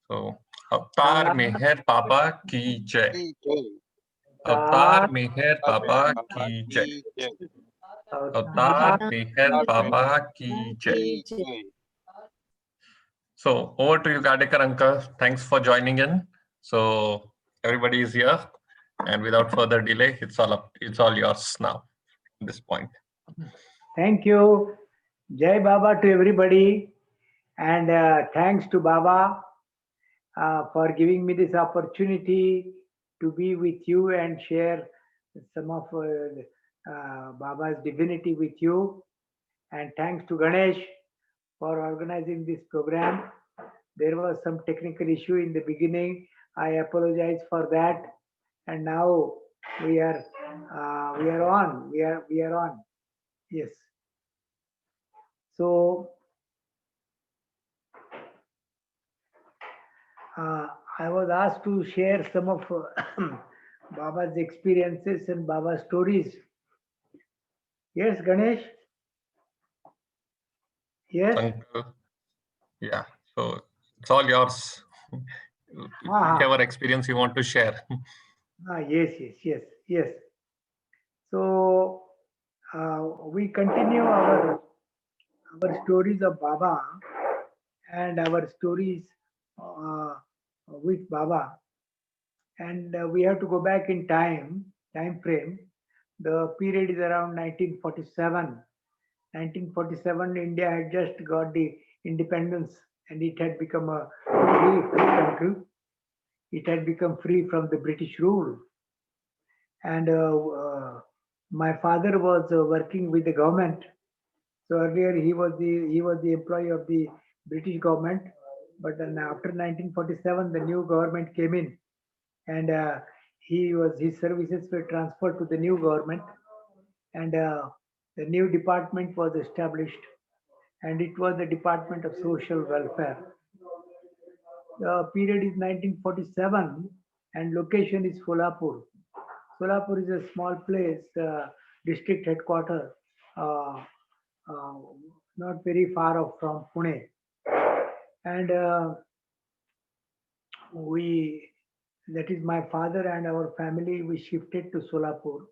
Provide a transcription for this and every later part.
So, अवतार मेहर पापा की जय. अवतार मेहर पापा की जय. अवतार मेहर पापा की jai. So over to you, Gadekar uncle. Thanks for joining in. So everybody is here, and without further delay, it's all yours now. At this point. Thank you. Jai Baba to everybody, and thanks to Baba for giving me this opportunity to be with you and share some of Baba's divinity with you. And thanks to Ganesh for organizing this program. There was some technical issue in the beginning. I apologize for that. And now we are on. We are on. Yes. So I was asked to share some of Baba's experiences and Baba's stories. Yes, Ganesh? Yes? Uncle. Yeah. So it's all yours. Whichever experience you want to share. Yes. So we continue our stories of Baba and our stories with Baba, and we have to go back in time frame. The period is around 1947. 1947, India had just got the independence, and it had become a free country. It had become free from the British rule, and my father was working with the government. So earlier he was the employee of the British government, but then after 1947 the new government came in, and his services were transferred to the new government, and the new department was established, and it was the Department of Social Welfare. The period is 1947, and location is Solapur. Solapur is a small place, district headquarters, uh, uh, not very far off from Pune. And that is my father and our family, we shifted to Solapur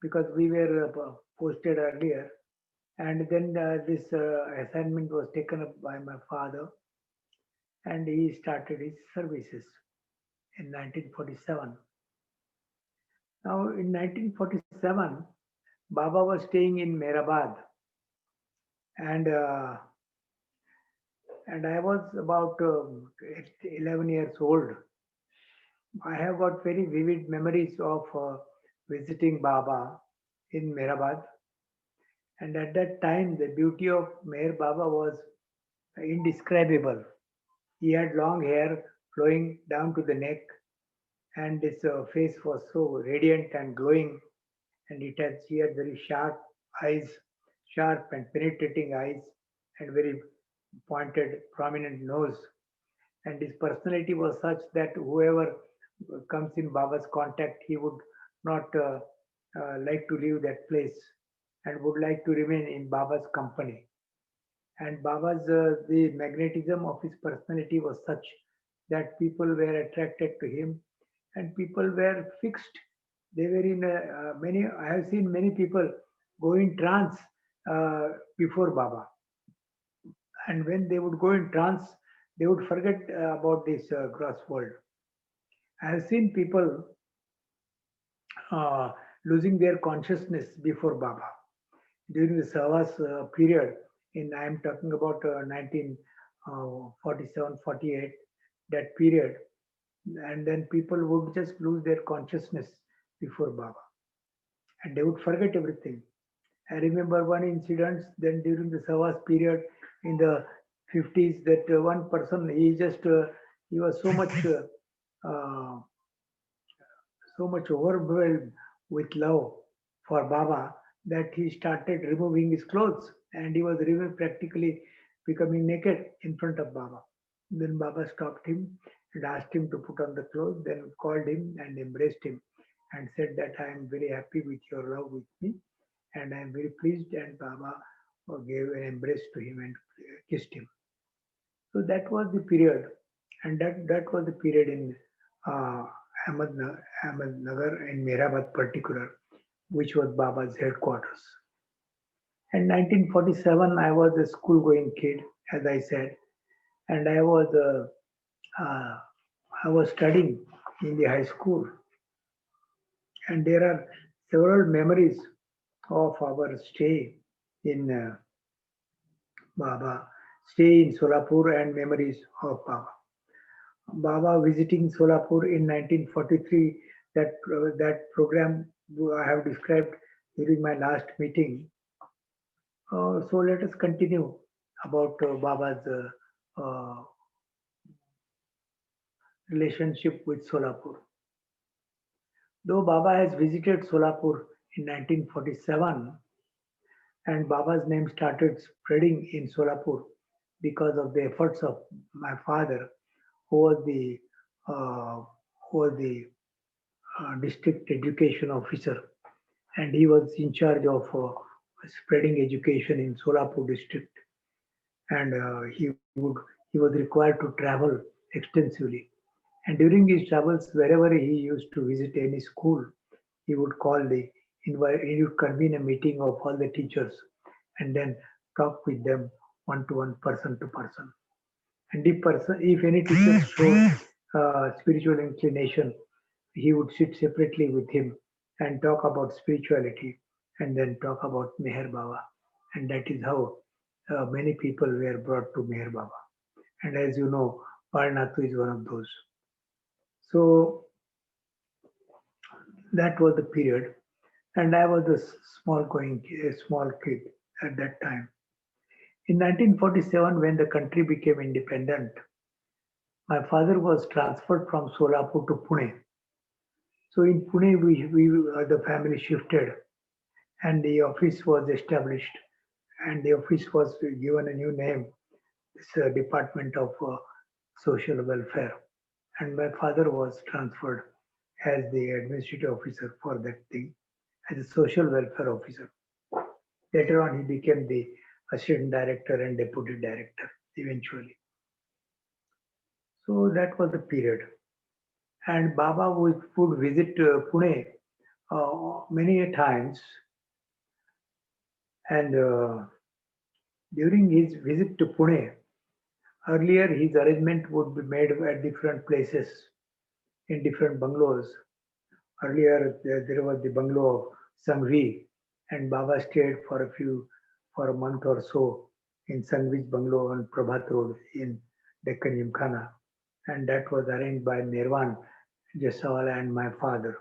because we were posted earlier. And then this assignment was taken up by my father, and he started his services in 1947. Now, in 1947, Baba was staying in Mehrabad, and I was about 11 years old. I have got very vivid memories of visiting Baba in Mehrabad, and at that time, the beauty of Meher Baba was indescribable. He had long hair flowing down to the neck, and his face was so radiant and glowing, and he had very eyes, sharp and penetrating eyes, and very pointed, prominent nose. And his personality was such that whoever comes in Baba's contact, he would not like to leave that place and would like to remain in Baba's company. And Baba's the magnetism of his personality was such that people were attracted to him, and people were fixed. They were in many. I have seen many people go in trance before Baba, and when they would go in trance, they would forget about this gross world. I have seen people uh, losing their consciousness before Baba during the Savas period. I am talking about 1947, 48, that period, and then people would just lose their consciousness before Baba, and they would forget everything. I remember one incident then during the Savas period in the 50s, that one person, he was uh, so much overwhelmed with love for Baba that he started removing his clothes, and he was practically becoming naked in front of Baba. Then Baba stopped him and asked him to put on the clothes, then called him and embraced him and said that I am very happy with your love with me, and I am very pleased. And Baba gave an embrace to him and kissed him. So that was the period, and that was the period in uh, Ahmednagar in Mehrabad particular, which was Baba's headquarters. In 1947, I was a school-going kid, as I said, and uh, I was studying in the high school, and there are several memories of our stay in Baba, stay in Solapur, and memories of Baba. Baba visiting Solapur in 1943, that program I have described during my last meeting. So let us continue about Baba's relationship with Solapur. Though Baba has visited Solapur in 1947 and Baba's name started spreading in Solapur because of the efforts of my father, who was the uh, district education officer, and he was in charge of spreading education in Solapur district, and he was required to travel extensively. And during his travels, wherever he used to visit any school, he would he would convene a meeting of all the teachers and then talk with them one to one, person to person. And if any teacher showed spiritual inclination, he would sit separately with him and talk about spirituality and then talk about Meher Baba. And that is how many people were brought to Meher Baba. And as you know, Parnathu is one of those. So that was the period. And I was a small kid at that time. In 1947, when the country became independent, my father was transferred from Solapur to Pune. So in Pune, the family shifted and the office was established and the office was given a new name, this Department of Social Welfare. And my father was transferred as the administrative officer for that thing, as a social welfare officer. Later on, he became the assistant director and deputy director eventually. So that was the period. And Baba would visit Pune many a times. And during his visit to Pune, earlier his arrangement would be made at different places in different bungalows. Earlier there was the bungalow of Sangvi, and Baba stayed for a month or so in Sangvi's bungalow on Prabhat Road in Deccan Gymkhana, and that was arranged by Nirvan Jasawala and my father.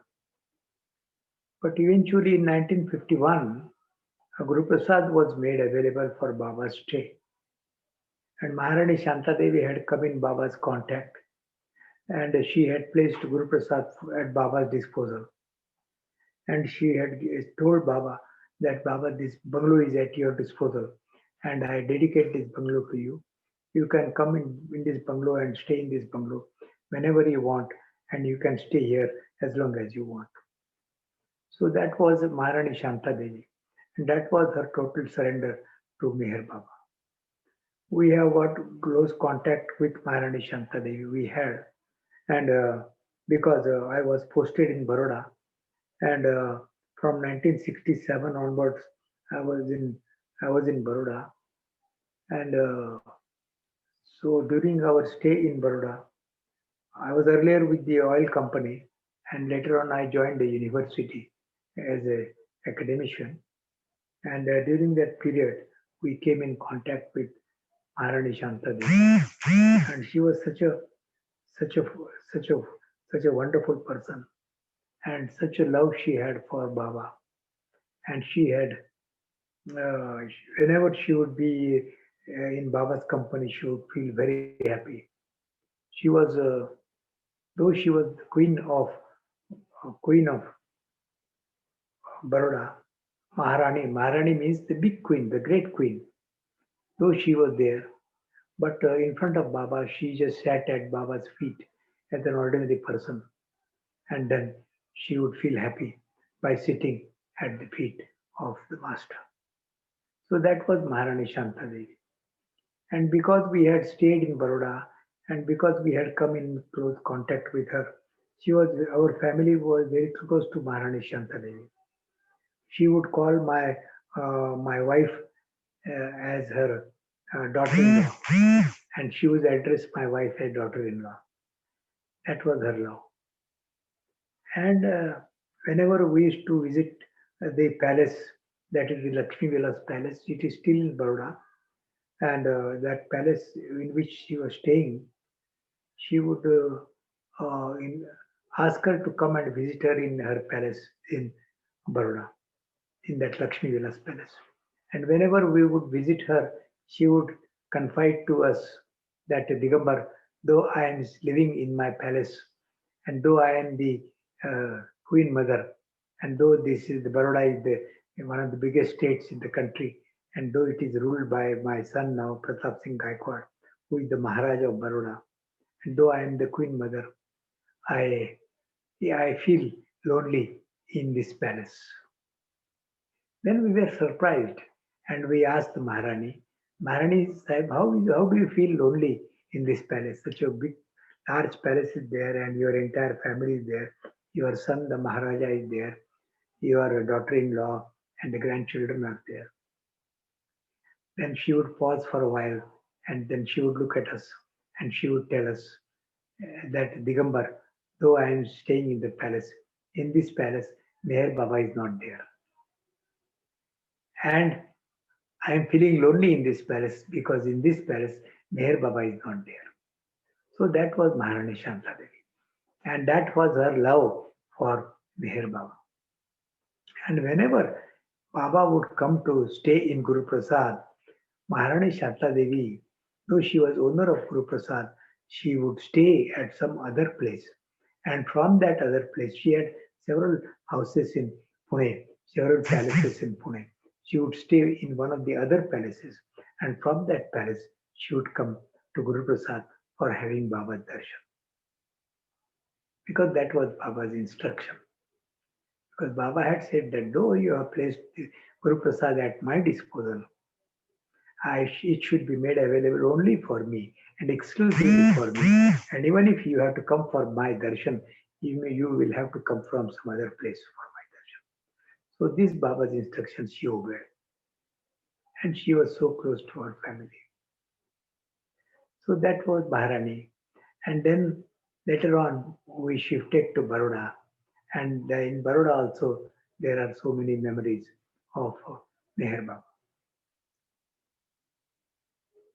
But eventually in 1951, a Guru Prasad was made available for Baba's stay. And Maharani Shantadevi had come in Baba's contact and she had placed Guru Prasad at Baba's disposal. And she had told Baba that Baba, this bungalow is at your disposal and I dedicate this bungalow to you. You can come in this bungalow and stay in this bungalow whenever you want and you can stay here as long as you want. So that was Maharani Shanta Devi, and that was her total surrender to Meher Baba. We have got close contact with Maharani Shanta Devi. We had, and because I was posted in Baroda, and from 1967 onwards, I was in I was in Baroda, and so during our stay in Baroda, I was earlier with the oil company, and later on I joined the university as a academician. And during that period, we came in contact with Maharani Shanta Devi, and she was such a such a such a wonderful person, and such a love she had for Baba. And she had whenever she would be in Baba's company, she would feel very happy. She was, though she was the queen of Baroda, Maharani. Maharani means the big queen, the great queen. Though she was there, but in front of Baba, she just sat at Baba's feet as an ordinary person, and then she would feel happy by sitting at the feet of the master. So that was Maharani Shantadevi. And because we had stayed in Baroda and because we had come in close contact with her, our family was very close to Maharani Shantadevi. She would call my wife as her daughter-in-law, and she would address my wife as daughter-in-law. That was her love. And whenever we used to visit the palace, that is the Lakshmi Vilas Palace, it is still in Baroda, and that palace in which she was staying, she would ask her to come and visit her in her palace in Baroda, in that Lakshmi Vilas Palace. And whenever we would visit her, she would confide to us that Digambar, though I am living in my palace, and though I am the Queen Mother, and though this is the Baroda is one of the biggest states in the country, and though it is ruled by my son now, Pratap Singh Gaikwad, who is the Maharaja of Baroda, and though I am the Queen Mother, I, yeah, I feel lonely in this palace. Then we were surprised and we asked the Maharani, Maharani Sahib, how do you feel lonely in this palace? Such a big, large palace is there and your entire family is there. Your son, the Maharaja, is there. Your daughter-in-law and the grandchildren are there. Then she would pause for a while and then she would look at us and she would tell us that Digambar, though I am staying in the palace, in this palace, Meher Baba is not there. And I am feeling lonely in this palace because in this palace, Meher Baba is not there. So that was Maharani Shanta Devi. And that was her love for Meher Baba. And whenever Baba would come to stay in Guru Prasad, Maharani Shanta Devi, though she was owner of Guru Prasad, she would stay at some other place. And from that other place, she had several houses in Pune, several palaces in Pune. She would stay in one of the other palaces. And from that palace, she would come to Guru Prasad for having Baba's darshan. Because that was Baba's instruction. Because Baba had said that though you have placed Guru Prasad at my disposal, it should be made available only for me and exclusively for me. And even if you have to come for my darshan, you will have to come from some other place for my darshan. So this Baba's instructions she obeyed. And she was so close to her family. So that was Maharani. And then later on, we shifted to Baroda. And in Baroda also, there are so many memories of Meher Baba.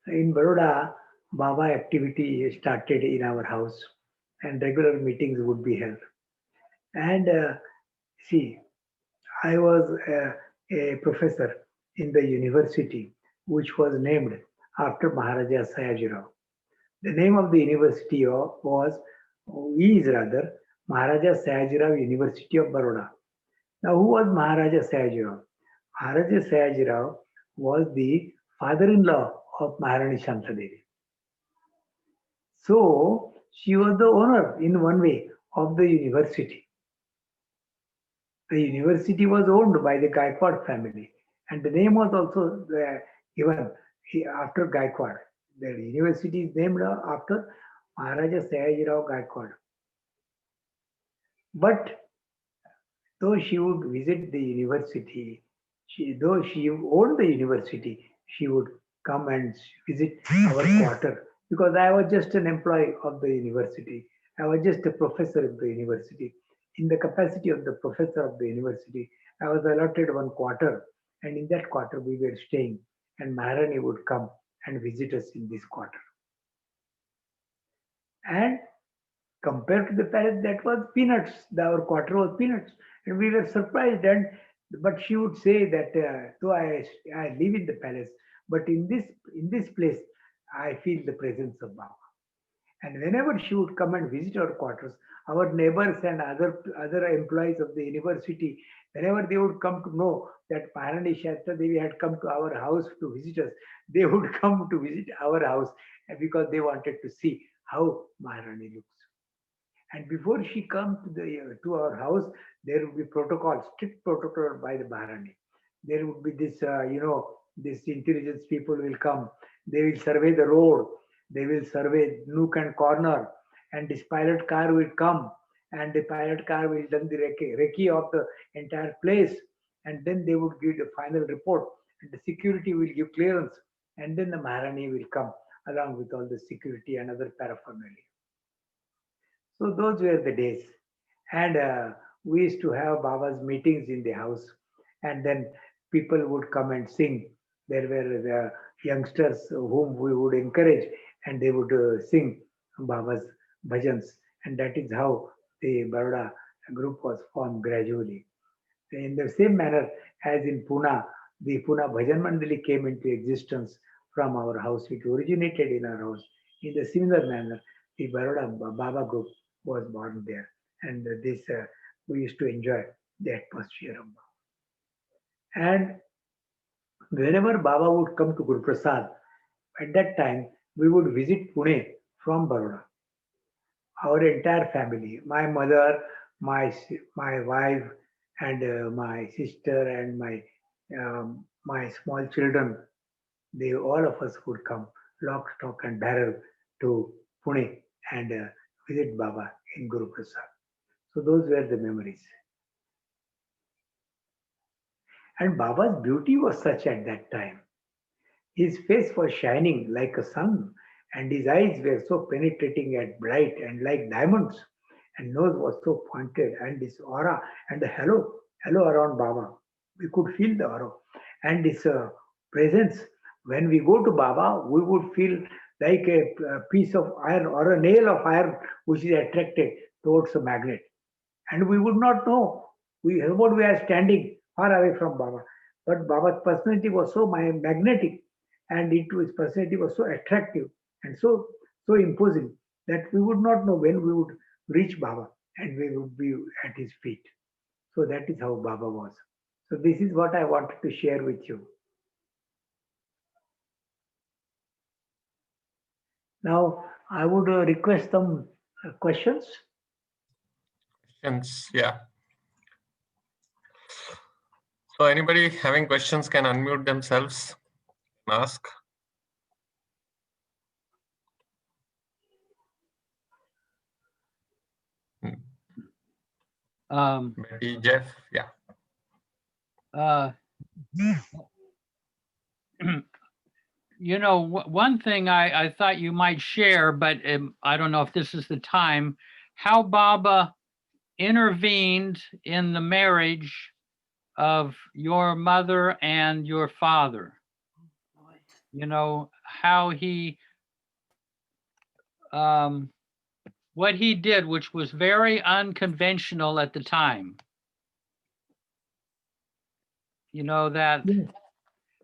In Baroda, Baba activity started in our house and regular meetings would be held. And see, I was a professor in the university which was named after Maharaja Sayajirao. The name of the university is rather Maharaja Sayajirao University of Baroda. Now, who was Maharaja Sayajirao? Maharaja Sayajirao was the father-in-law of Maharani Shantadevi. So, she was the owner in one way of the university. The university was owned by the Gaikwad family, and the name was also given after Gaikwad. The university is named after Maharaja Sayajirao Gaikwad. But though she would visit the university, though she owned the university, she would come and visit our quarter because I was just an employee of the university. I was just a professor of the university. In the capacity of the professor of the university, I was allotted one quarter, and in that quarter we were staying, and Maharani would come and visit us in this quarter. And compared to the palace, that was peanuts. Our quarter was peanuts, and we were surprised. And but she would say that though I live in the palace, but in this place I feel the presence of Baba. And whenever she would come and visit our quarters, our neighbors and other employees of the university, whenever they would come to know that Maharani Shasta Devi had come to our house to visit us, they would come to visit our house because they wanted to see how Maharani looks. And before she comes to our house, there would be protocol, strict protocol by the Maharani. There would be this, this intelligence people will come. They will survey the road, they will survey nook and corner, and this pilot car will come, and the pilot car will done the recce of the entire place, and then they would give the final report, and the security will give clearance, and then the Maharani will come along with all the security and other paraphernalia. So those were the days. And we used to have Baba's meetings in the house, and then people would come and sing. There were the youngsters whom we would encourage, and they would sing Baba's bhajans. And that is how the Baroda group was formed gradually. In the same manner as in Pune, the Pune Bhajan Mandali came into existence from our house. It originated in our house. In the similar manner, the Baroda Baba group was born there. And this we used to enjoy the atmosphere of Baba. And whenever Baba would come to Guru Prasad, at that time we would visit Pune from Baroda. Our entire family, my mother, my wife, and my sister and my small children, they all of us would come lock, stock, and barrel to Pune and visit Baba in Guru Prasad. So those were the memories. And Baba's beauty was such at that time. His face was shining like a sun, and his eyes were so penetrating and bright and like diamonds, and nose was so pointed, and his aura and the halo around Baba. We could feel the aura and his presence. When we go to Baba, we would feel like a piece of iron or a nail of iron which is attracted towards a magnet, and we would not know we are standing far away from Baba. But Baba's personality was so magnetic, and his personality was so attractive and so imposing that we would not know when we would reach Baba and we would be at his feet. So that is how Baba was. So this is what I wanted to share with you. Now I would request some questions. Questions, yeah. So anybody having questions can unmute themselves and ask. Maybe Jeff, yeah. You know, one thing I thought you might share, but I don't know if this is the time, how Baba intervened in the marriage of your mother and your father. You know, how he, what he did, which was very unconventional at the time. You know, that,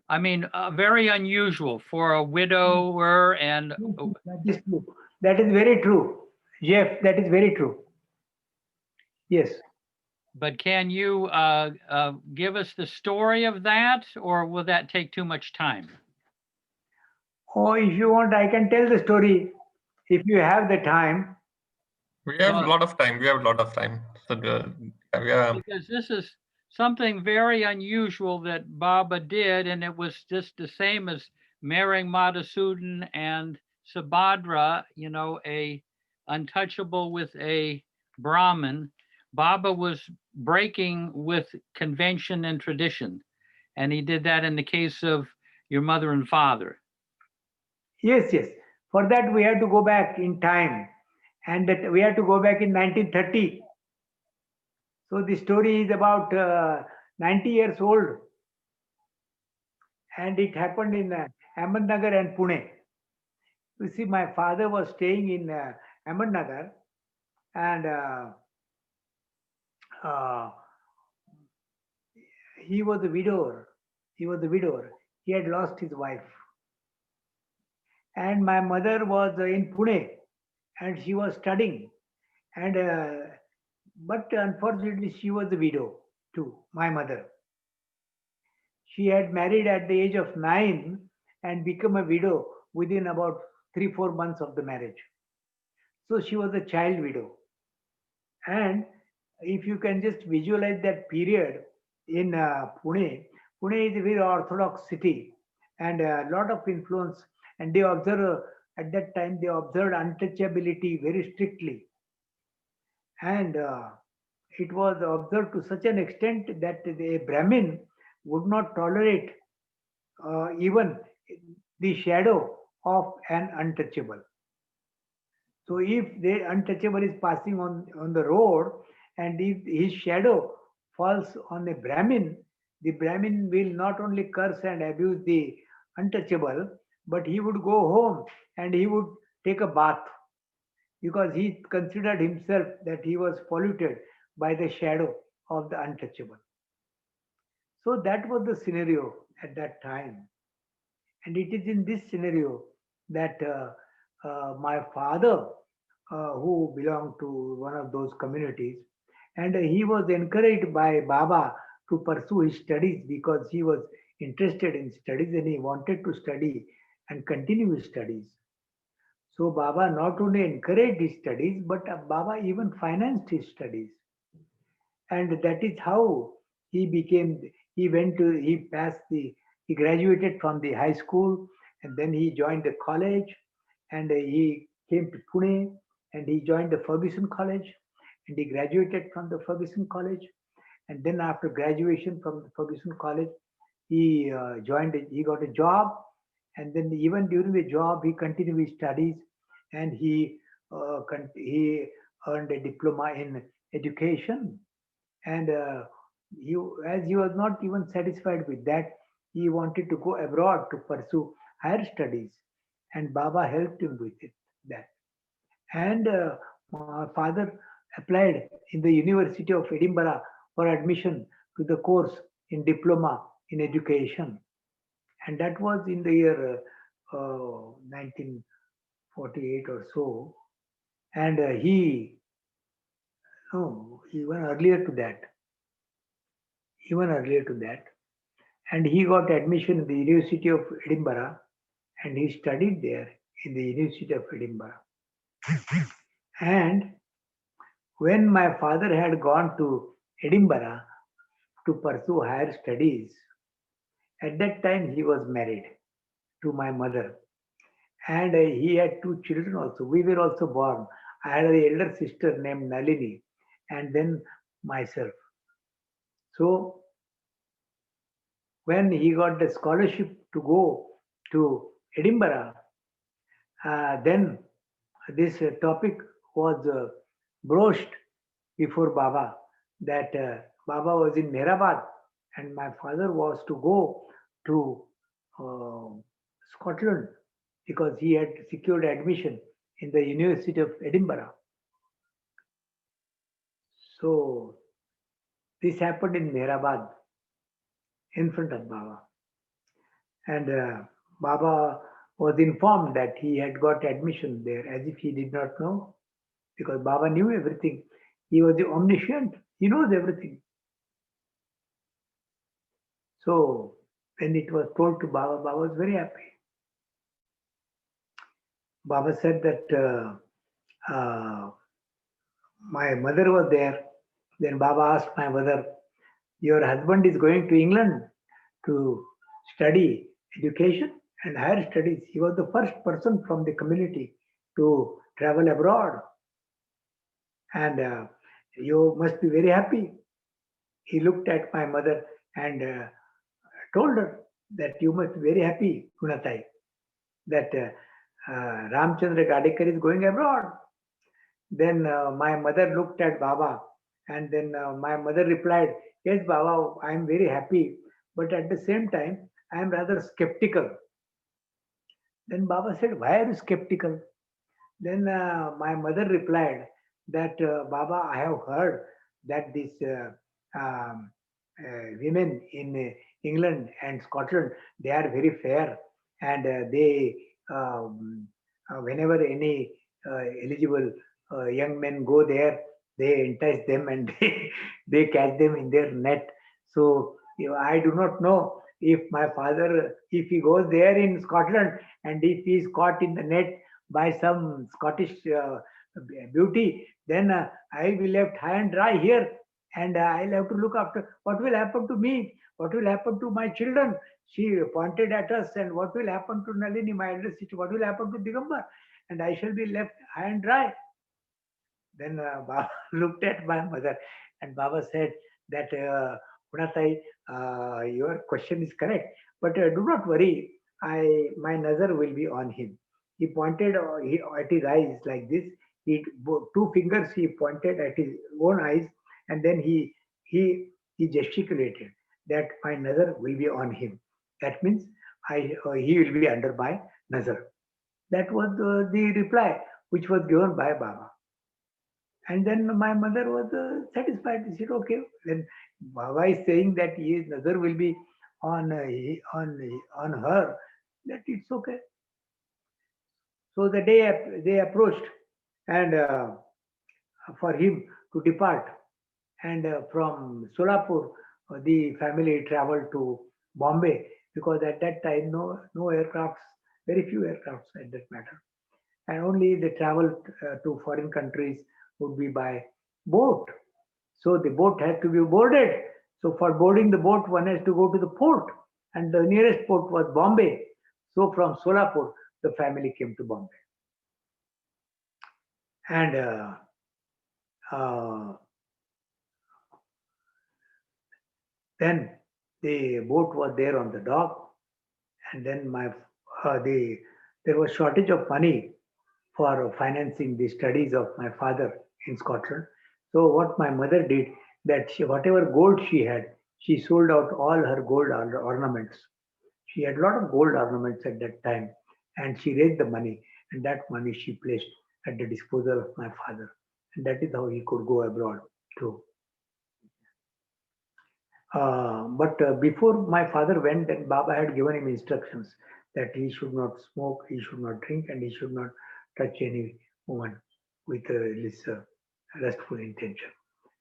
I mean, very unusual for a widower and. That is true. That is very true. Jeff, that is very true. Yes. But can you give us the story of that, or will that take too much time? Oh, if you want, I can tell the story if you have the time. We have a lot of time. So because this is something very unusual that Baba did, and it was just the same as marrying Madhusudan and Subhadra, you know, a untouchable with a Brahmin. Baba was breaking with convention and tradition, and he did that in the case of your mother and father. Yes, yes. For that, we have to go back in time, and that we have to go back in 1930. So the story is about 90 years old, and it happened in Ahmednagar and Pune. You see, my father was staying in Ahmednagar, and he was a widower. He had lost his wife. And my mother was in Pune, and she was studying. And but unfortunately, she was a widow too, my mother. She had married at the age of 9 and become a widow within about 3-4 months of the marriage. So she was a child widow. And if you can just visualize that period in Pune, Pune is a very orthodox city, and a lot of influence and they observe, at that time they observed untouchability very strictly. And it was observed to such an extent that the Brahmin would not tolerate even the shadow of an untouchable. So if the untouchable is passing on the road and if his shadow falls on a Brahmin, the Brahmin will not only curse and abuse the untouchable, but he would go home and he would take a bath because he considered himself that he was polluted by the shadow of the untouchable. So that was the scenario at that time. And it is in this scenario that my father, who belonged to one of those communities, and he was encouraged by Baba to pursue his studies because he was interested in studies and he wanted to study and continue his studies. So Baba not only encouraged his studies, but Baba even financed his studies. And that is how he became, he passed he graduated from the high school and then he joined the college and he came to Pune and he joined the Ferguson College and he graduated from the Ferguson College. And then after graduation from the Ferguson College, he got a job, and then even during the job he continued his studies, and he earned a diploma in education. And as he was not even satisfied with that, he wanted to go abroad to pursue higher studies, and Baba helped him with it. That and my father applied in the University of Edinburgh for admission to the course in diploma in education, and that was in the year 1948 or so. And he no, even earlier to that, and he got admission in the University of Edinburgh, and he studied there in the University of Edinburgh. And when my father had gone to Edinburgh to pursue higher studies, at that time he was married to my mother, and he had two children also. We were also born. I had an elder sister named Nalini, and then myself. So when he got the scholarship to go to Edinburgh, then this topic was broached before Baba, that Baba was in Mehrabad and my father was to go to Scotland because he had secured admission in the University of Edinburgh. So this happened in Mehrabad in front of Baba. And Baba was informed that he had got admission there as if he did not know, because Baba knew everything. He was the omniscient, he knows everything. So when it was told to Baba, Baba was very happy. Baba said that my mother was there. Then Baba asked my mother, your husband is going to England to study education and higher studies. He was the first person from the community to travel abroad. And you must be very happy. He looked at my mother and told her that you must be very happy, Gunatai, that Ramachandra Gadekar is going abroad. Then my mother looked at Baba, and then my mother replied, yes, Baba, I am very happy, but at the same time, I am rather skeptical. Then Baba said, why are you skeptical? Then my mother replied that, Baba, I have heard that these women in England and Scotland, they are very fair, and they, whenever any eligible young men go there, they entice them and they catch them in their net. So I do not know if my father, if he goes there in Scotland and if he is caught in the net by some Scottish beauty, then I will left high and dry here, and I'll have to look after what will happen to me, what will happen to my children. she pointed at us, and what will happen to Nalini, my elder sister? What will happen to Digambar? And I shall be left high and dry. Then Baba looked at my mother, and Baba said that, Gunatai, your question is correct, but do not worry. My nazar will be on him. He pointed at his eyes like this. Two fingers he pointed at his own eyes, and then he gesticulated that my nazar will be on him. That means he will be under my nazar. That was the reply which was given by Baba. And then my mother was satisfied. She said, okay, then Baba is saying that his nazar will be on on her, that it's okay. So the day they approached, and for him to depart, and from Solapur, the family traveled to Bombay, because at that time no aircrafts, very few aircrafts at that matter, and only the travel to foreign countries would be by boat. So the boat had to be boarded. So for boarding the boat, one has to go to the port, and the nearest port was Bombay. So from Solapur, the family came to Bombay, and uh, then the boat was there on the dock, and then there was shortage of money for financing the studies of my father in Scotland. So what my mother did, that whatever gold she had, she sold out all her gold ornaments. She had a lot of gold ornaments at that time, and she raised the money, and that money she placed at the disposal of my father, and that is how he could go abroad too. But before my father went, then Baba had given him instructions that he should not smoke, he should not drink, and he should not touch any woman with this lustful intention.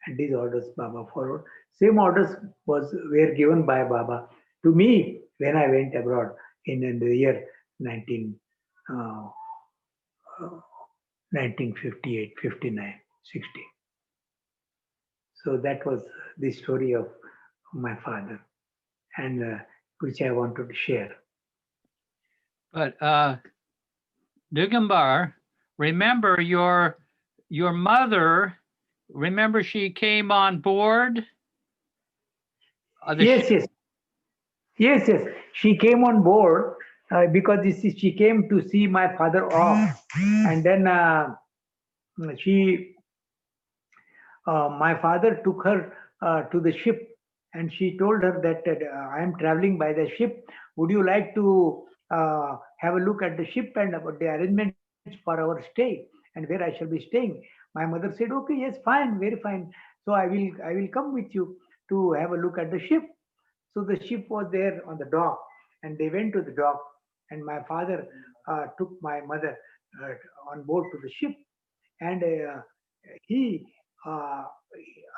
And these orders Baba followed. Same orders were given by Baba to me when I went abroad in the year 19, uh, 1958, 59, 60. So that was the story of my father, and which I wanted to share. But Digambar, remember your mother. Remember, she came on board. Yes, yes, yes, yes. She came on board because she came to see my father off, and then she my father took her to the ship, and she told her that I am traveling by the ship. Would you like to have a look at the ship and about the arrangements for our stay and where I shall be staying? My mother said, okay, yes, fine, very fine. So I will come with you to have a look at the ship. So the ship was there on the dock, and they went to the dock, and my father took my mother on board to the ship, and he, uh,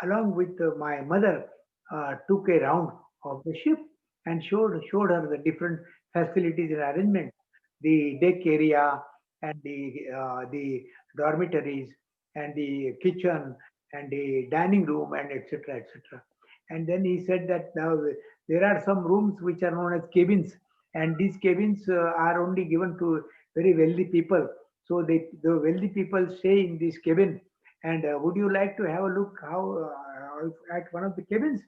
along with my mother, took a round of the ship and showed her the different facilities and arrangements, the deck area, and the dormitories, and the kitchen, and the dining room, and etc. etc. And then he said that now there are some rooms which are known as cabins, and these cabins are only given to very wealthy people. So the wealthy people stay in this cabin. And would you like to have a look how at one of the cabins?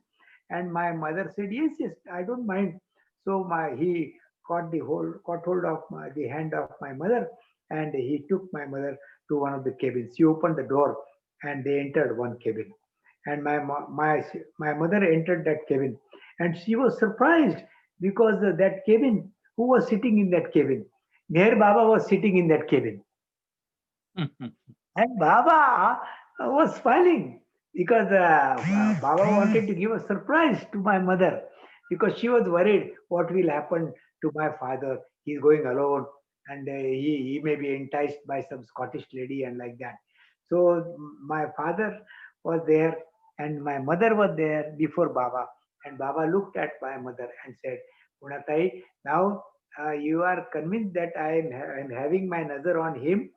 And my mother said, yes, yes, I don't mind. So he caught hold of the hand of my mother, and he took my mother to one of the cabins. She opened the door, and they entered one cabin. And my mother entered that cabin, and she was surprised because that cabin, who was sitting in that cabin? Meher Baba was sitting in that cabin. And Baba was smiling because Baba wanted to give a surprise to my mother, because she was worried what will happen to my father. He's going alone, and he may be enticed by some Scottish lady and like that. So my father was there, and my mother was there before Baba. And Baba looked at my mother and said, Unatai, now you are convinced that I am having my nazar on him.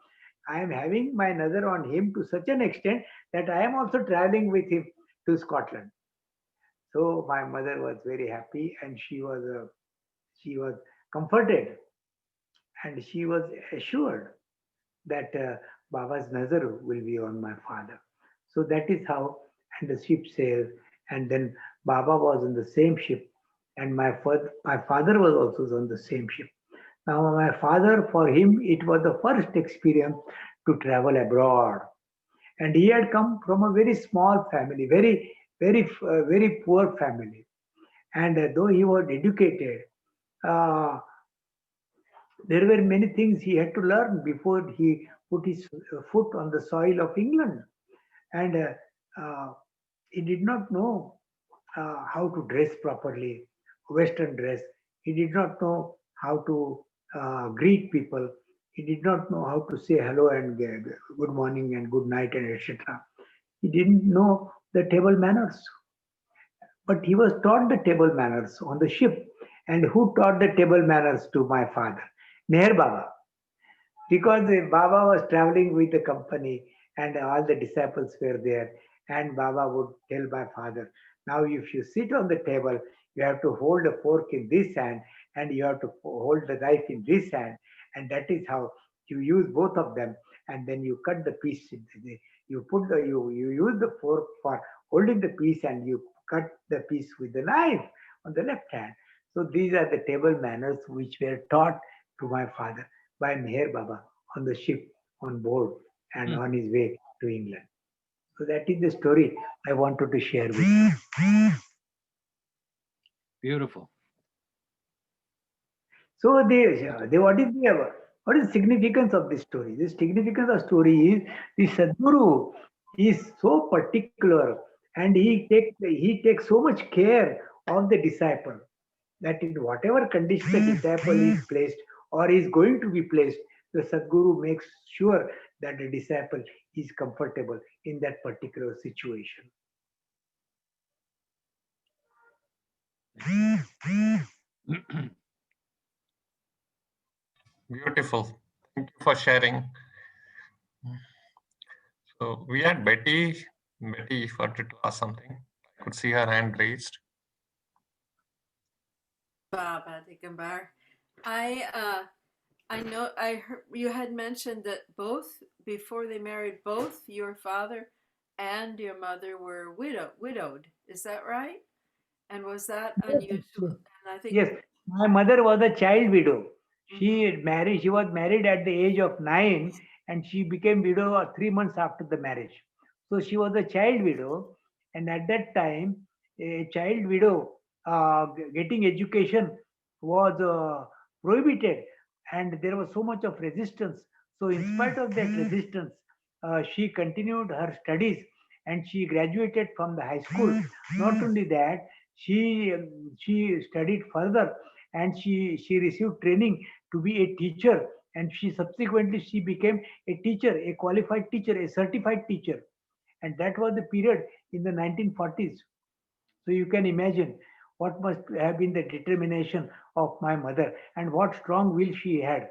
I am having my nazar on him to such an extent that I am also traveling with him to Scotland. So my mother was very happy, and she was She was comforted and she was assured that Baba's nazar will be on my father. So that is how, and the ship sailed, and then Baba was on the same ship, and my father was also on the same ship. Now, my father, for him, it was the first experience to travel abroad, and he had come from a very small family, very poor family, and though he was educated, uh, there were many things he had to learn before he put his foot on the soil of England. And he did not know how to dress properly, Western dress. He did not know how to greet people. He did not know how to say hello and good morning and good night and etc. He didn't know the table manners, but he was taught the table manners on the ship. And who taught the table manners to my father? Meher Baba, because the Baba was traveling with the company and all the disciples were there. And Baba would tell my father, now if you sit on the table, you have to hold a fork in this hand and you have to hold the knife in this hand. And that is how you use both of them. And then you cut the piece. You put you use the fork for holding the piece and you cut the piece with the knife on the left hand. So these are the table manners which were taught to my father by Meher Baba on the ship on board and Hmm. on his way to England. So that is the story I wanted to share with you. Beautiful. So what is the significance of this story? The significance of story is the Sadguru is so particular and he takes so much care of the disciple that in whatever condition the disciple is placed or is going to be placed, the Sadguru makes sure that the disciple is comfortable in that particular situation. Beautiful. Thank you for sharing. So we had Betty. Betty wanted to ask something. I could see her hand raised. Baba Digambar. I know I heard you had mentioned that both before they married, both your father and your mother were widowed. Is that right? And was that unusual? Yes, And I think yes, my mother was a child widow. mhm, She was married at the age of 9 and she became widow 3 months after the marriage. So she was a child widow, and at that time, a child widow getting education was prohibited, and there was so much of resistance. So, in spite of that resistance, she continued her studies and she graduated from the high school. Not only that, she studied further and she received training to be a teacher, and she became a teacher, a qualified teacher, a certified teacher, and that was the period in the 1940s. So you can imagine what must have been the determination of my mother and what strong will she had.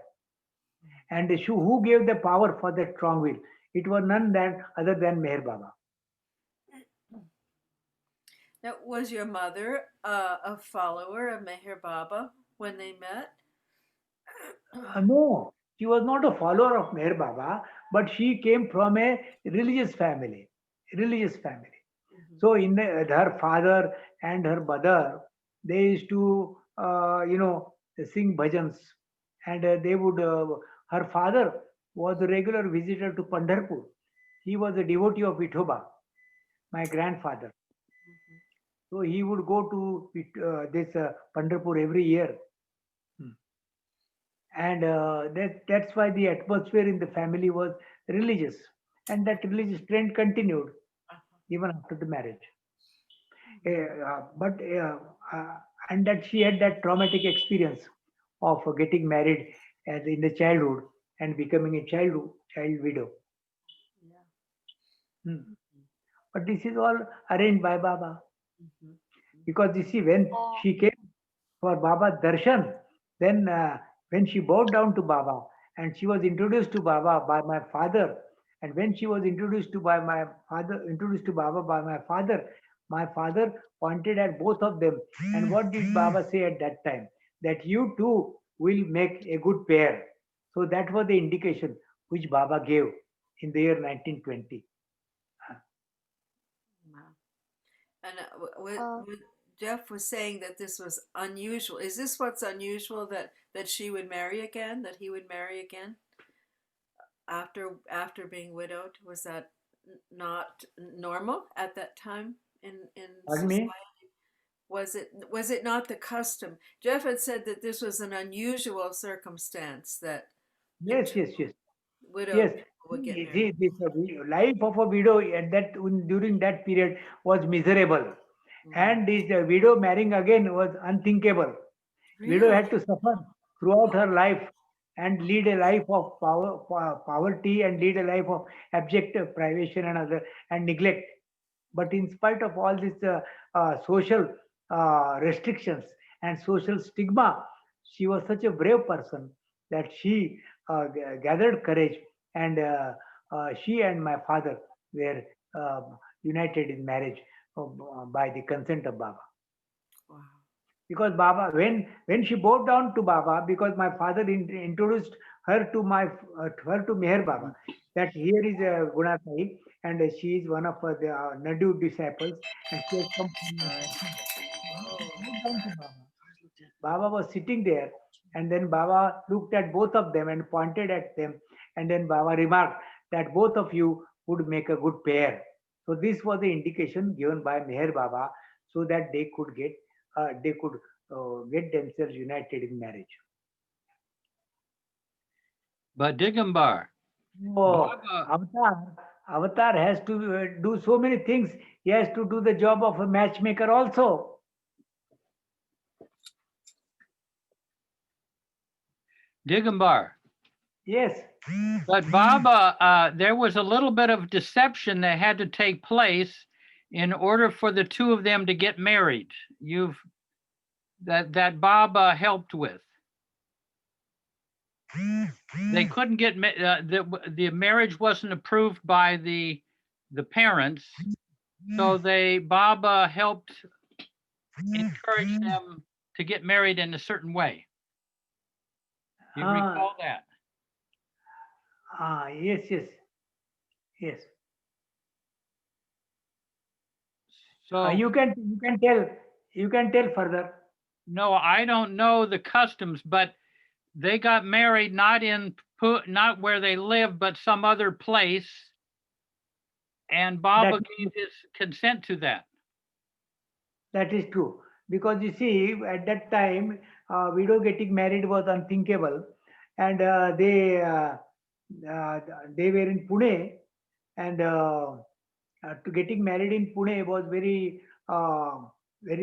And who gave the power for that strong will? It was none than other than Meher Baba. now was your mother a follower of Meher Baba when they met? No, she was not a follower of Meher Baba, but she came from a religious family. Religious family. Mhm. So her father and her mother, they used to, sing bhajans, and they would. Her father was a regular visitor to Pandharpur. He was a devotee of Vithoba, my grandfather. Mhm. So he would go to this Pandharpur every year. Hmm. And that's why the atmosphere in the family was religious, and that religious trend continued Uh-huh. even after the marriage. Mhm. But and that she had that traumatic experience of getting married in the childhood and becoming a child widow. Yeah. Hmm. Mhm. But this is all arranged by Baba, Mhm. because you see, when she came for Baba darshan, then when she bowed down to Baba and she was introduced to Baba by my father, and when she was introduced to Baba by my father pointed at both of them. And what did Baba say at that time? that you two will make a good pair. So that was the indication which Baba gave in the year 1920. Wow. And Uh, what Jeff was saying that this was unusual. Is this what's unusual, that she would marry again, that he would marry again after being widowed? Was that not normal at that time in Pardon society? me? Was it not the custom? Jeff had said that this was an unusual circumstance that the Yes, two yes, yes. widowed Yes, people would get married. see, this life of a widow at that during that period was miserable, Mm. and this widow marrying again was unthinkable. Widow Really? had to suffer throughout her life and lead a life of poverty and lead a life of abject privation and other and neglect. But in spite of all these social restrictions and social stigma, she was such a brave person that she gathered courage, and she and my father were uh, united in marriage by the consent of Baba. Wow. Because Baba, when she bowed down to Baba, because my father introduced her to her to Meher Baba, that here is Gunatai, and she is one of the Nadu disciples, and she has come from my father. She bowed down to Baba. Baba was sitting there, and then Baba looked at both of them and pointed at them, and then Baba remarked that both of you would make a good pair. So this was the indication given by Meher Baba, so that they could get themselves united in marriage. But Digambar, Oh, Baba, Avatar has to do so many things. He has to do the job of a matchmaker also. Digambar. Yes. But Baba, there was a little bit of deception that had to take place in order for the two of them to get married. That Baba helped with. They couldn't get the marriage wasn't approved by the parents, so Baba helped encourage them to get married in a certain way. You recall that? Yes, yes, yes. So You can tell further. no, I don't know the customs, but they got married not not where they live, but some other place, and Baba That gave his consent to that. that is true, because you see, at that time, widow getting married was unthinkable, and uh, they were in Pune, and to getting married in Pune was very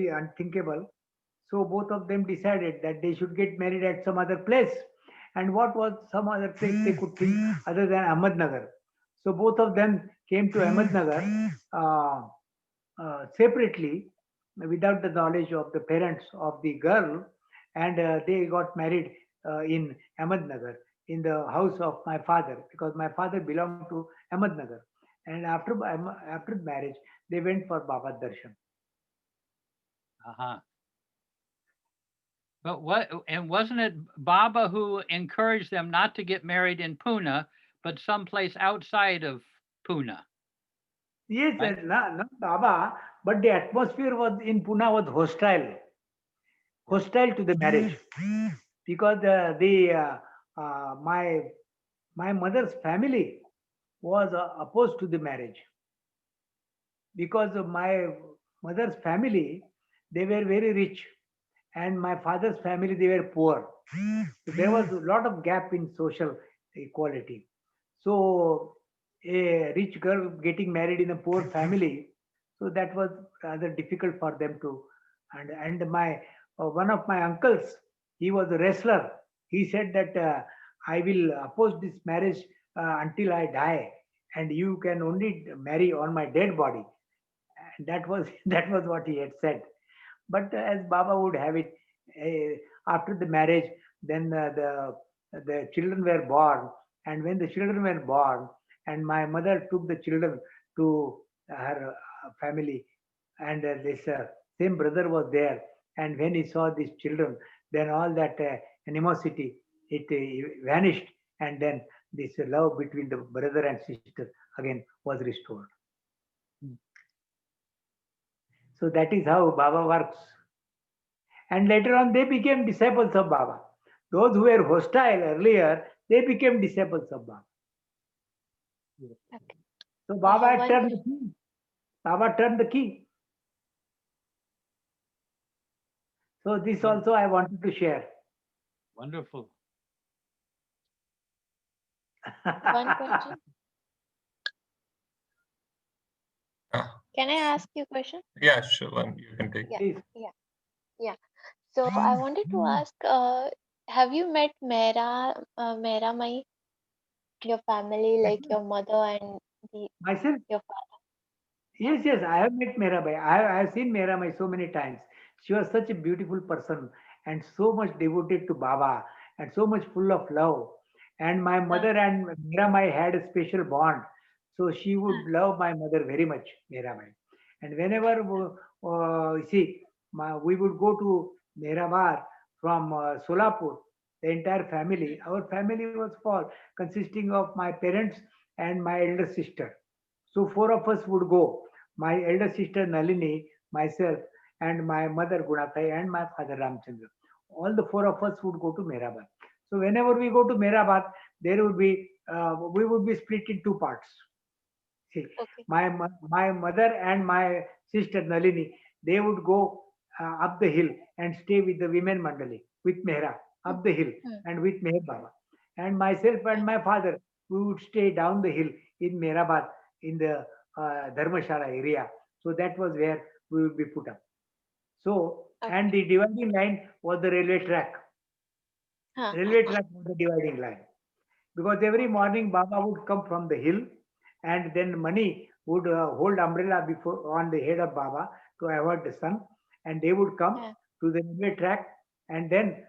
unthinkable. So both of them decided that they should get married at some other place. And what was some other place they could think other than Ahmednagar? So both of them came to Ahmednagar separately, without the knowledge of the parents of the girl, and they got married in Ahmednagar, in the house of my father, because my father belonged to Ahmednagar. And after marriage, they went for Baba Darshan. Uh-huh. But wasn't it Baba who encouraged them not to get married in Pune, but someplace outside of Pune? Yes, Right? not Baba, but the atmosphere was in Pune was hostile to the marriage, because the my mother's family was opposed to the marriage, because of my mother's family, they were very rich, and my father's family, they were poor. So there was a lot of gap in social equality. So a rich girl getting married in a poor family, so that was rather difficult for them to. And my one of my uncles, he was a wrestler. He said that I will oppose this marriage until I die, and you can only marry on my dead body. And that was that was what he had said. But as Baba would have it, after the marriage, then the children were born, and when the children were born, and my mother took the children to her family, and this same brother was there, and when he saw these children, then all that animosity, it vanished, and then this love between the brother and sister again was restored. So that is how Baba works. And later on, they became disciples of Baba. Those who were hostile earlier, they became disciples of Baba. Okay. So Baba One turned question. the key. Baba turned the key. So this also I wanted to share. Wonderful. One question. Ah, Can I ask you a question? yeah, sure. One you can take. Yeah, Please. yeah, yeah. So I wanted to ask, have you met Mera Mai, your family, like your mother and the Myself, your father? yes, yes, I have met Mirabai. I have seen Mirabai so many times. She was such a beautiful person and so much devoted to Baba and so much full of love. And my Uh, mother and Mirabai had a special bond. So she would uh, love my mother very much, Mirabai. And whenever you see, we would go to Mirabar from Solapur, the entire family. Our family was small, consisting of my parents and my elder sister. So four of us would go. My elder sister Nalini, myself, and my mother Gunatai, and my father Ramchandra. All the four of us would go to Mehrabad. So whenever we go to Mehrabad, there would be we would be split in two parts. See, okay. my mother and my sister Nalini, they would go up the hill and stay with the women mandali with Mehra Hmm, up the hill hmm, and with Meher Baba. And myself uh, and my father, we would stay down the hill in Mehrabad in the Dharmashala area. So that was where we would be put up. So, and okay. the dividing line was the railway track. Huh, huh, Railway huh. track was the dividing line because every Okay. morning Baba would come from the hill and then Mani would hold umbrella before on the head of Baba to avoid the sun, and they would come Yeah. to the railway track, and then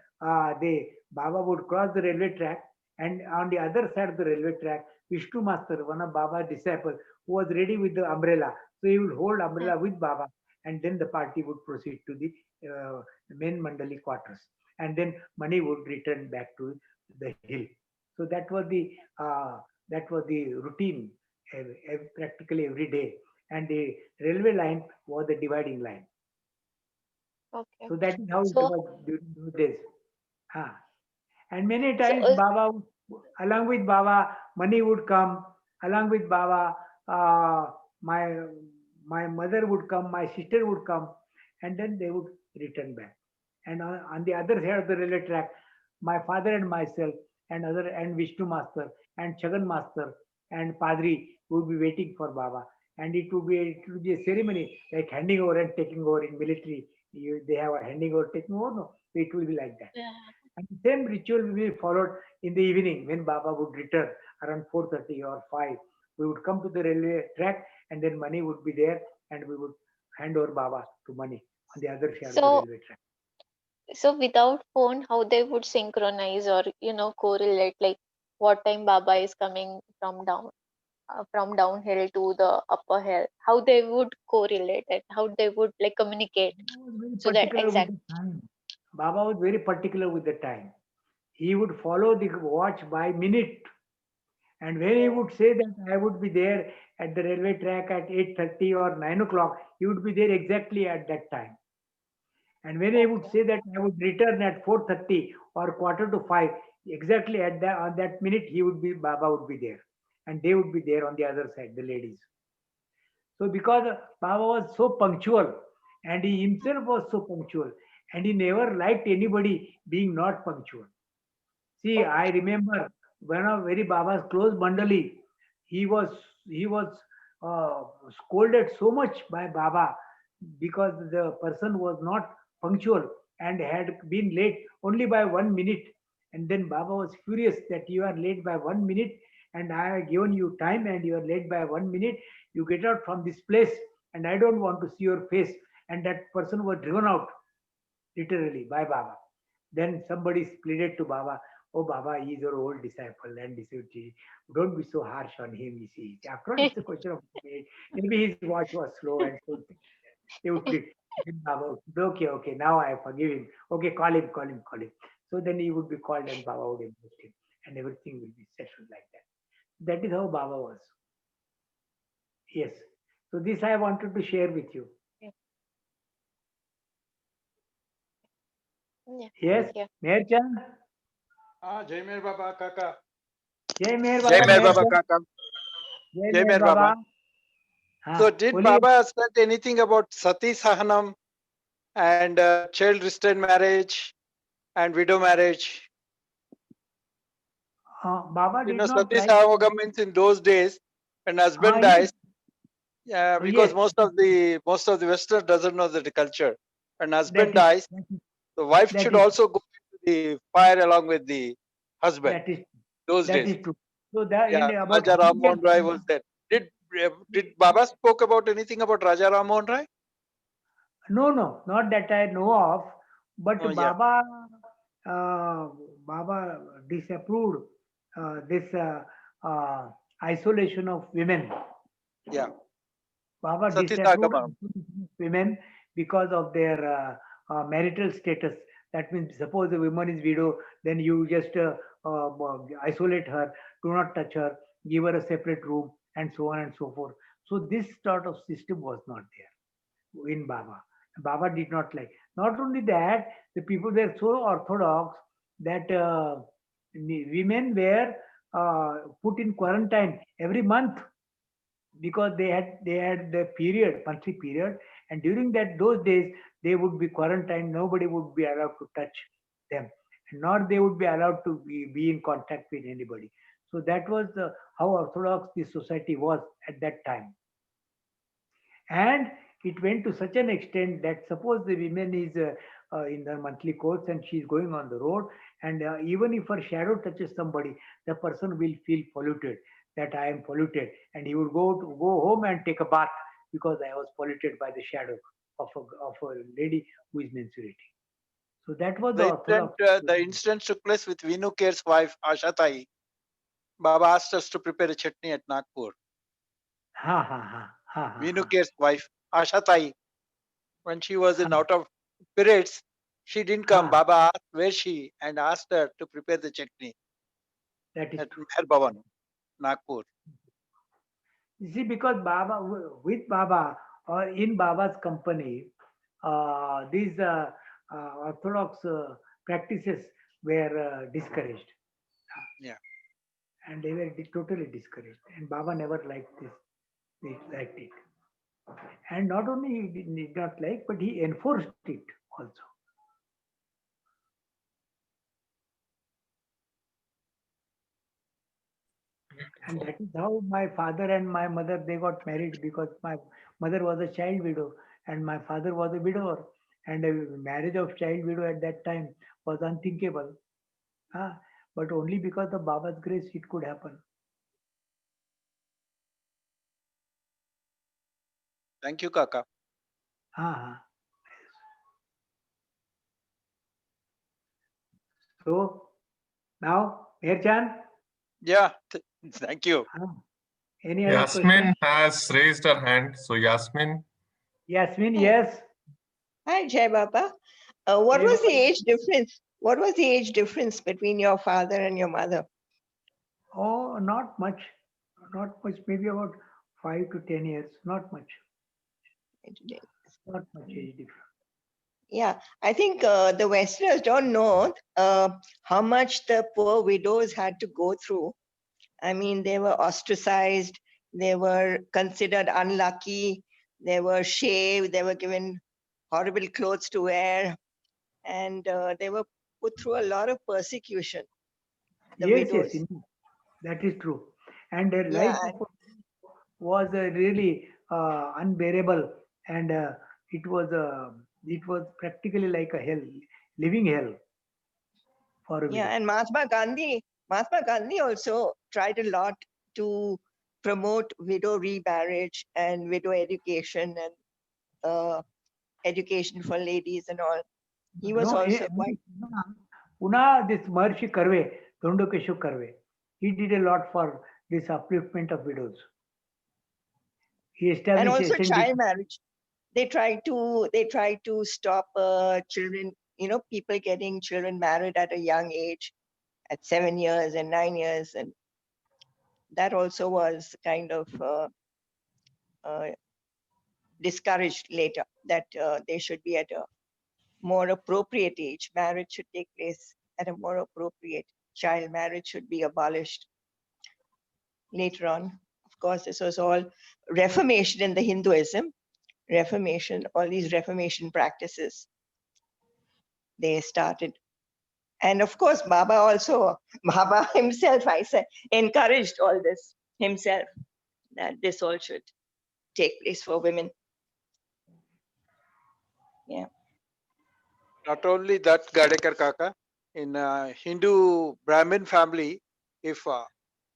they Baba would cross the railway track, and on the other side of the railway track, Vishnu Master, one of Baba's disciples, who was ready with the umbrella, so he would hold Huh, umbrella with Baba, and then the party would proceed to the main Mandali quarters, and then Mani would return back to the hill. So that was the routine practically every day, and the railway line was the dividing line. okay. So that is how it So, was during those days. Ah. And many so, times along with Baba, money would come. Along with Baba, my mother would come, my sister would come, and then they would return back. And on the other side of the railway track, my father and myself and Vishnu Master and Chagan Master and Padri would be waiting for Baba. And it would be a ceremony like handing over and taking over in military. They have a handing over, taking over. No, it will be like that. yeah. And the same ritual will be followed in the evening when Baba would return around 4:30 or 5. We would come to the railway track and then Mani would be there and we would hand over Baba to Mani on the other side of the So, railway track. so without phone, how they would synchronize or correlate, like what time Baba is coming from downhill to the upper hill, how they would correlate it, how they would like communicate, Baba was very so that particular with exact. the time. Baba was very particular with the time. He would follow the watch by minute. And when he Oh, would say that I would be there at the railway track at 8:30 or 9 o'clock, he would be there exactly at that time. And when I would okay. say that I would return at 4:30 or quarter to 5, exactly at that on that minute Baba would be there, and they would be there on the other side, the ladies. So because Baba was so punctual, and he himself was so punctual, and he never liked anybody being not punctual. See, I Okay. remember one of very Baba's close Mandali, he was he was scolded so much by Baba because the person was not punctual and had been late only by 1 minute. And then Baba was furious that you are late by 1 minute and I have given you time and you are late by 1 minute. You get out from this place and I don't want to see your face. And that person was driven out literally by Baba. Then somebody pleaded to Baba, oh Baba, he is your old disciple and don't be so harsh on him, you see. After all, it's a question of age. Maybe his watch was slow and so they would plead. Then Baba, okay, now I forgive him. Okay, call him. So then he would be called and Baba would invest him and everything will be settled like that. That is how Baba was. Yes. So this I wanted to share with you. Yeah. Yeah. Yes, Yeah. Meher Chand. Jai Mer Baba Kaka. Jai Meher Jai Baba, Mer Meher Baba Chand. Kaka. Jai Jai Meher Mer Baba. Baba. So हाँ, did बोलिए. Baba said anything about Sati Sahanam and child restraint marriage and widow marriage? Baba You did know, not Sati like. Sahanam means in those days when husband Yes, dies, because yes, most of the Westerners doesn't know the culture. When that husband is dies, the wife that should is also go into the fire along with the husband. that is Those that days. is true. So that Yeah, in about Raja Ram 100 Mohan Rai was there. Did Baba spoke about anything about Raja Ram Mohan Rai? no, not that I know of, but Oh yeah, uh, Baba disapproved this uh, isolation of women. yeah. Baba Sati disapproved Sagamam. women because of their marital status. That means, suppose a woman is widow, then you just isolate her, do not touch her, give her a separate room, and so on and so forth. So this sort of system was not there in Baba. Baba did not like. Not only that, the people were so orthodox that women were put in quarantine every month because they had the period, monthly period, and during that those days they would be quarantined. Nobody would be allowed to touch them, nor they would be allowed to be in contact with anybody. So that was how orthodox the society was at that time. And it went to such an extent that suppose the woman is in her monthly course and she is going on the road, and even if her shadow touches somebody, the person will feel polluted, that I am polluted, and he would go home and take a bath because I was polluted by the shadow of a lady who is menstruating. So that was the orthodox. The incident took place with Vinu Ker's wife Asha Tai. Baba asked us to prepare a chutney at Nagpur. Ha ha ha ha Vinu ha Ker's wife Asha Tai, when she was ha in out of periods, she didn't come. ha. Baba asked where she and asked her to prepare the chutney That is at true. Meher Bhavan, Nagpur. You see, because Baba, with Baba or in Baba's company, these orthodox practices were discouraged, Yeah. and they were totally discouraged. And Baba never liked this. He liked it, and not only he did not like, but he enforced it also. And that is how my father and my mother they got married, because my mother was a child widow and my father was a widower, and a marriage of child widow at that time was unthinkable. Ah, but only because of Baba's grace it could happen. Thank you, Kaka. Ah, so now, Meherchan, Yeah, thank you. any other question? Yasmin has raised her hand. So Yasmin, Yasmin, Hi, yes. hi, Jai Baba. What Jai was the Baba. age difference? What was the age difference between your father and your mother? Oh, not much, maybe about 5 to 10 years, not much, not much age difference. Yeah, I think the Westerners don't know how much the poor widows had to go through. I mean, they were ostracized, they were considered unlucky, they were shaved, they were given horrible clothes to wear, and they were put through a lot of persecution, the Yes, widows. indeed. That is true. And the Yeah, life of a was really unbearable, and it was practically like a hell, living hell for a yeah, widow. and Mahatma Gandhi also tried a lot to promote widow remarriage and widow education and uh, education for ladies and all. He was No, also quite. Una this Maharishi Karve, Dhondokeshu Karve, he did a lot for this upliftment of widows. He And established also SND. child marriage. they try to stop children, people getting children married at a young age, at 7 years and 9 years, and that also was kind of uh, discouraged later, that they should be at a more appropriate age. Marriage should take place at a more appropriate. Child marriage should be abolished later on. Of course, this was all Reformation in the Hinduism. Reformation, all these Reformation practices, they started. And of course, Baba himself, I said, encouraged all this himself, that this all should take place for women. Yeah. Not only that, Gadekar Kaka, in a Hindu Brahmin family, if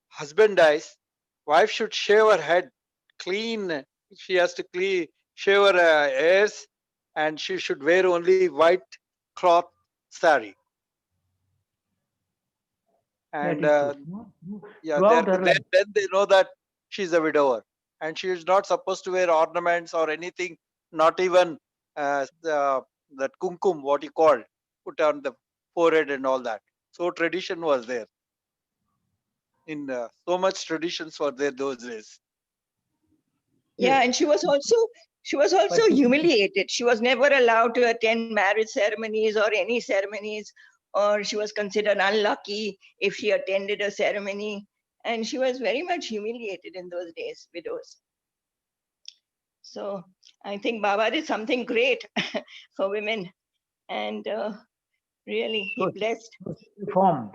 husband dies, wife should shave her head clean. She has to shave her hairs, and she should wear only white cloth sari. And That is true. yeah, Throughout her life. then they know that she's a widower, and she is not supposed to wear ornaments or anything, not even that kumkum, what you call, put on the forehead and all that. So tradition was there. In so much traditions were there those days. Yeah, Yes. and she was also humiliated. She was never allowed to attend marriage ceremonies or any ceremonies, or she was considered unlucky if she attended a ceremony. And she was very much humiliated in those days, widows. So I think Baba did something great for women, and really he blessed. Reform.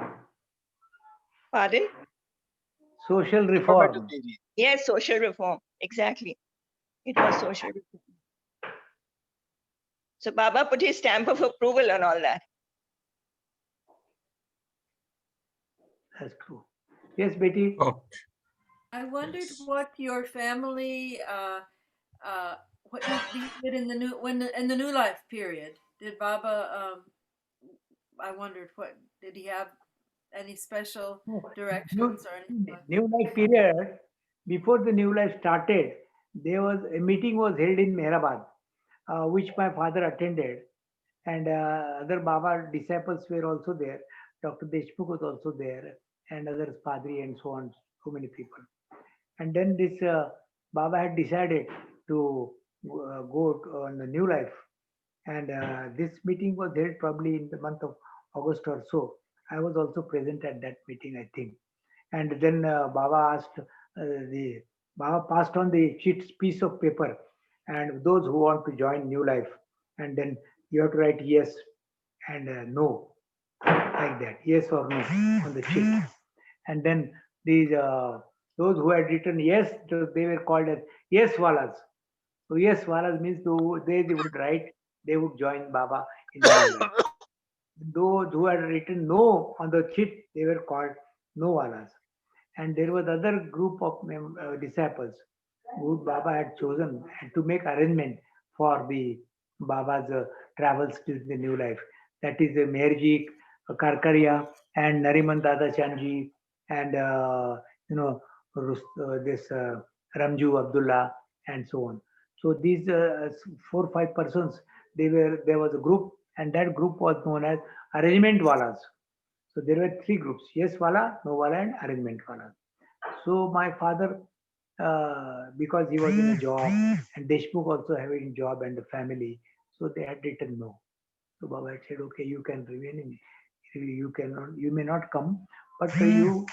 Pardon? Social reform. Yes, social reform. Exactly. It was social reform. So Baba put his stamp of approval on all that. That's true. Yes, Betty. Oh, I wondered yes. what your family, what you did in the new life period. Did Baba? I wondered what did he have any special directions or anything like that? New life period. Before the new life started, there was a meeting was held in Mehrabad, which my father attended, and other Baba disciples were also there. Dr. Deshmukh was also there, and others, Padri and so on, so many people. And then this Baba had decided to go on the new life, and this meeting was held probably in the month of August or so. I was also present at that meeting, I think. And then the Baba passed on the piece of paper, and those who want to join new life, and then you have to write yes and no, like that, yes or no on the sheet. And then these those who had written yes, they were called as yes walas. So yes walas means they would write, they would join Baba in the new life. Those who had written no on the sheet, they were called no walas. And there was other group of disciples who Baba had chosen to make arrangement for the Baba's travels to the new life. That is Meherji Karkaria and Nariman Dada Chanji and you know this Ramju Abdullah and so on. So these 4 or 5 persons, there was a group, and that group was known as arrangement walas. So there were 3 groups: yes wala, no wala, and arrangement wala. So my father, because he was in a job, and Deshmukh also having job and a family, so they had written no. So Baba had said, okay, you can remain in, you may not come, but you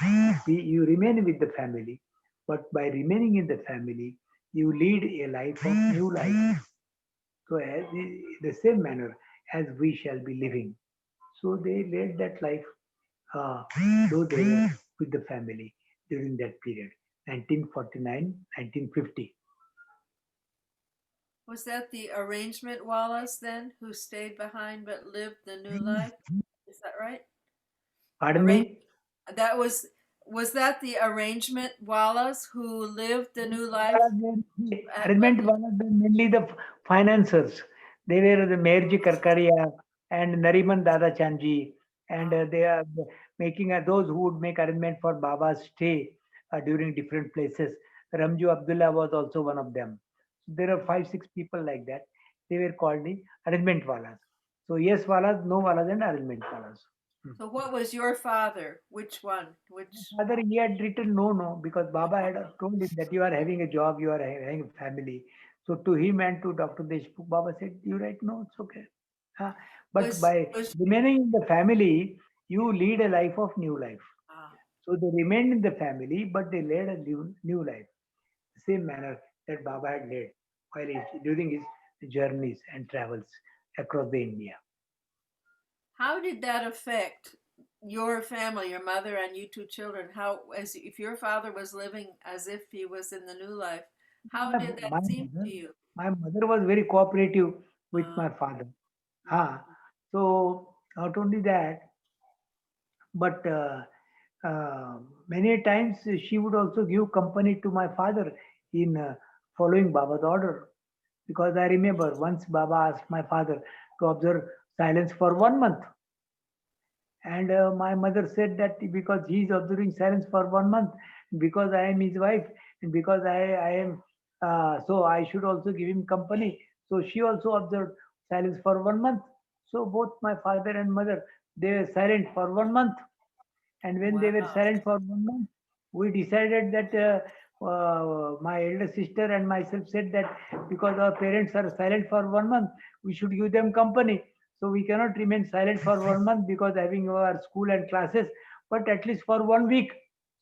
remain with the family. But by remaining in the family, you lead a life of new life. So as the same manner as we shall be living. So they led that life, uh, though they were with the family during that period, 1949, 1950. Was that the arrangement Wallace then who stayed behind but lived the new life? Is that right? Pardon me? That was that the arrangement Wallace who lived the new life? Arrangement was mainly the financiers. They were the Meherji Karkaria and Nariman Dada Chanji, and they are making those who would make arrangement for Baba's stay during different places. Ramju Abdullah was also one of them. There are 5, 6 people like that. They were called the arrangement walas. So yes walas, no walas, and arrangement walas. So what was your father? Which one? Which? Father, he had written no, because Baba had told him that you are having a job, you are having a family. So to him and to Dr. Deshmukh, Baba said, you write no, it's okay. But by remaining in the family, you lead a life of new life. So they remained in the family, but they led a new life. The same manner that Baba had led while during his journeys and travels across the India. How did that affect your family, your mother and you two children? How, as if your father was living as if he was in the new life, how did that seem to you? My mother was very cooperative with my father. So not only that, but many times she would also give company to my father in following Baba's order. Because I remember once Baba asked my father to observe silence for 1 month. And my mother said that because he is observing silence for 1 month, because I am his wife, and because I am, so I should also give him company. So she also observed silence for 1 month. So both my father and mother, they were silent for 1 month. And when they were silent for 1 month, we decided that my elder sister and myself said that because our parents are silent for 1 month, we should give them company. So we cannot remain silent for 1 month because having our school and classes, but at least for 1 week.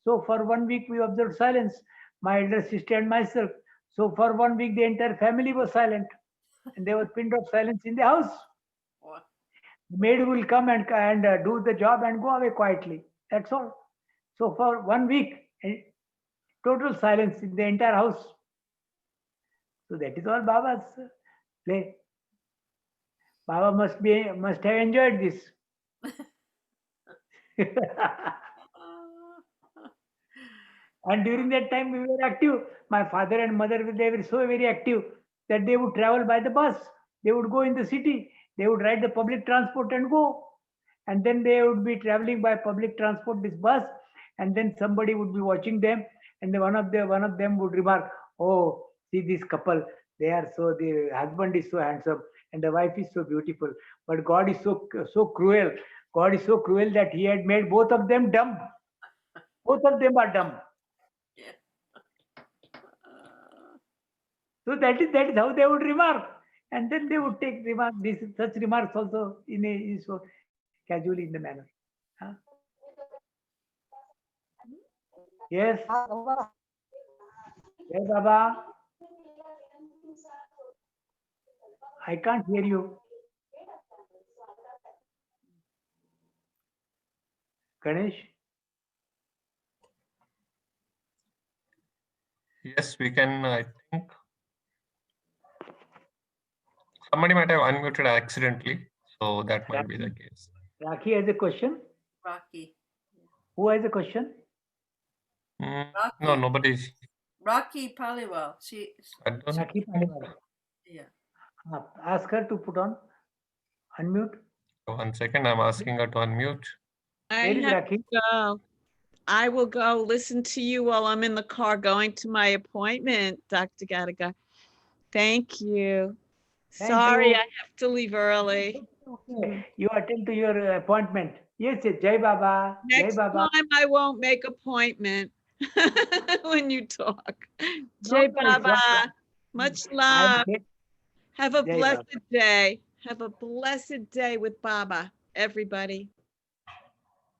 So for 1 week we observed silence, my elder sister and myself. So for 1 week the entire family was silent, and there was pin drop silence in the house. The maid will come and do the job and go away quietly. That's all. So for 1 week, total silence in the entire house. So that is all Baba's play. Baba must have enjoyed this. And during that time we were active. My father and mother, they were so very active that they would travel by the bus. They would go in the city. They would ride the public transport and go. And then they would be traveling by public transport, this bus, and then somebody would be watching them, and then one of them would remark, "Oh, see this couple. The husband is so handsome and the wife is so beautiful. But God is so cruel. God is so cruel that He had made both of them dumb. Both of them are dumb." So that is how they would remark, and then they would take such remarks also so casually in the manner. Huh? Yes. Yes, Baba. I can't hear you. Ganesh? Yes, we can, I think. Somebody might have unmuted accidentally, so that might be the case. Rakhi has a question. Rocky. Who has a question? No, nobody. Rocky Paliwal. Rakhi Paliwal. Yeah. Ask her to put on unmute. 1 second, I'm asking her to unmute. Where is Rakhi? I will go listen to you while I'm in the car going to my appointment, Dr. Gadekar. Thank you. Sorry, I have to leave early. Okay. You attend to your appointment. Yes, Jai Baba. Next Jai Baba. time I won't make appointment when you talk. No, Jai no, it's Baba. Much love. Have a Jai blessed Baba. day. Have a blessed day with Baba, everybody.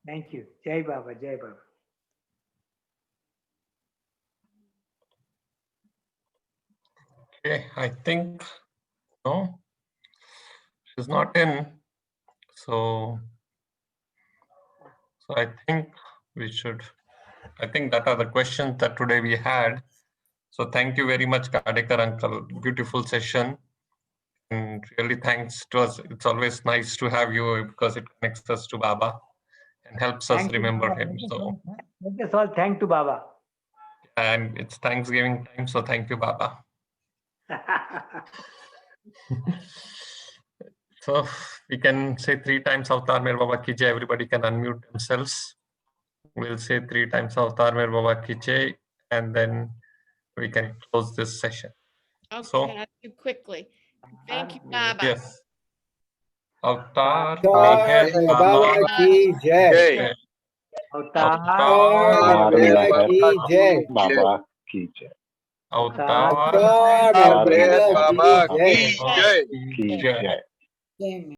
Thank you. Jai Baba. Jai Baba. Okay, I think, no, she's not in. So I think we should, I think that are the questions that today we had. So thank you very much, Gadekar uncle. Beautiful session. And really thanks to us. It's always nice to have you because it connects us to Baba and helps us remember him. So let us all thank to Baba. And it's Thanksgiving time, so thank you, Baba. So we can say 3 times Avtar Mere Baba Ki Jai. Everybody can unmute themselves. We'll say 3 times Avtar Mere Baba Ki Jai, and then we can close this session. Okay, So- I'll do quickly. Thank you, Baba. Yes. अवतार अवतार मेहर बाबा बाबा की जय। जय। अवतार अवतार बाबा की जय। बाबा की जय। अवतार अवतार मेहर बाबा बाबा की जय। की जय। की जय।